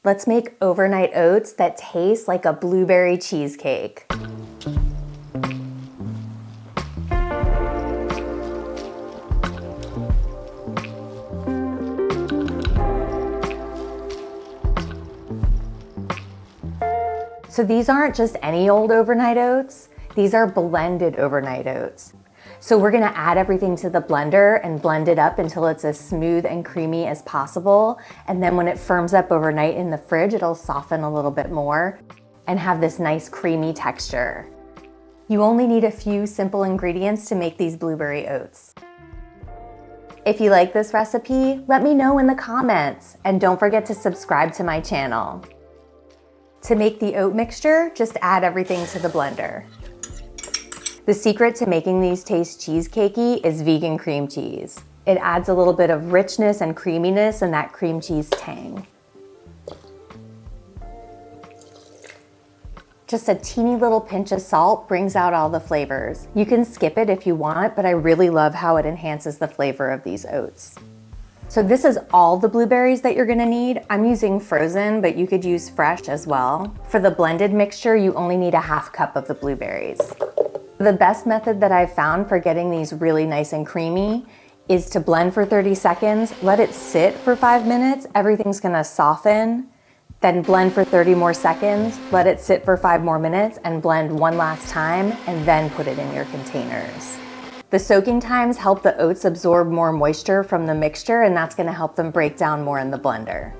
Let's make overnight oats that taste like a blueberry cheesecake. So these aren't just any old overnight oats, these are blended overnight oats. So we're gonna add everything to the blender and blend it up until it's as smooth and creamy as possible. And then when it firms up overnight in the fridge, it'll soften a little bit more and have this nice creamy texture. You only need a few simple ingredients to make these blueberry oats. If you like this recipe, let me know in the comments, and don't forget to subscribe to my channel. To make the oat mixture, just add everything to the blender. The secret to making these taste cheesecakey is vegan cream cheese. It adds a little bit of richness and creaminess and that cream cheese tang. Just a teeny little pinch of salt brings out all the flavors. You can skip it if you want, but I really love how it enhances the flavor of these oats. So this is all the blueberries that you're gonna need. I'm using frozen, but you could use fresh as well. For the blended mixture, you only need a ½ cup of the blueberries. The best method that I've found for getting these really nice and creamy is to blend for 30 seconds, let it sit for 5 minutes, everything's gonna soften, then blend for 30 more seconds, let it sit for 5 more minutes, and blend one last time, and then put it in your containers. The soaking times help the oats absorb more moisture from the mixture, and that's gonna help them break down more in the blender.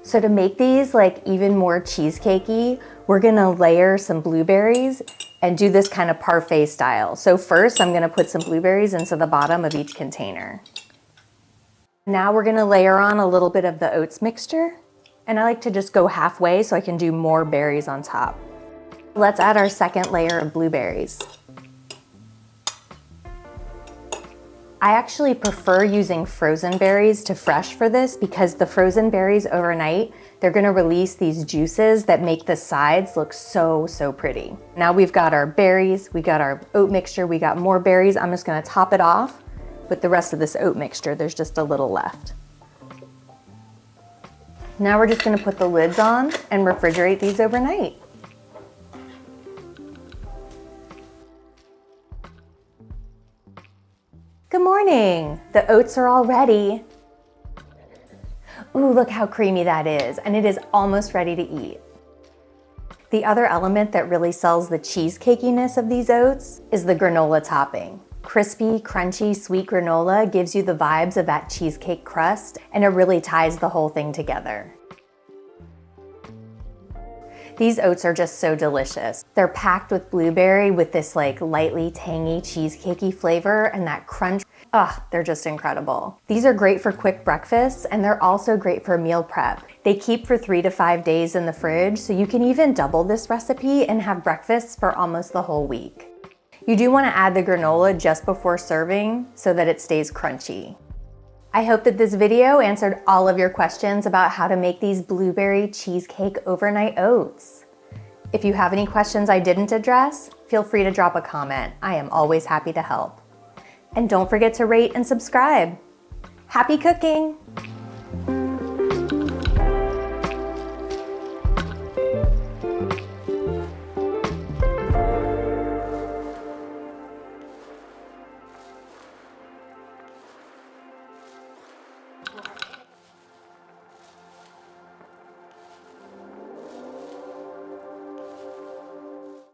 So to make these like even more cheesecakey, we're gonna layer some blueberries and do this kind of parfait style. So first I'm gonna put some blueberries into the bottom of each container. Now we're gonna layer on a little bit of the oats mixture, and I like to just go halfway so I can do more berries on top. Let's add our second layer of blueberries. I actually prefer using frozen berries to fresh for this because the frozen berries overnight, they're gonna release these juices that make the sides look so pretty. Now we've got our berries, we got our oat mixture, we got more berries. I'm just gonna top it off with the rest of this oat mixture. There's just a little left. Now we're just gonna put the lids on and refrigerate these overnight. Good morning. The oats are all ready. Ooh, look how creamy that is, and it is almost ready to eat. The other element that really sells the cheesecakiness of these oats is the granola topping. Crispy, crunchy, sweet granola gives you the vibes of that cheesecake crust, and it really ties the whole thing together. These oats are just so delicious. They're packed with blueberry with this like lightly tangy cheesecakey flavor and that crunch. They're just incredible. These are great for quick breakfasts, and they're also great for meal prep. They keep for 3 to 5 days in the fridge, so you can even double this recipe and have breakfasts for almost the whole week. You do want to add the granola just before serving so that it stays crunchy. I hope that this video answered all of your questions about how to make these blueberry cheesecake overnight oats. If you have any questions I didn't address, feel free to drop a comment. I am always happy to help. And don't forget to rate and subscribe. Happy cooking!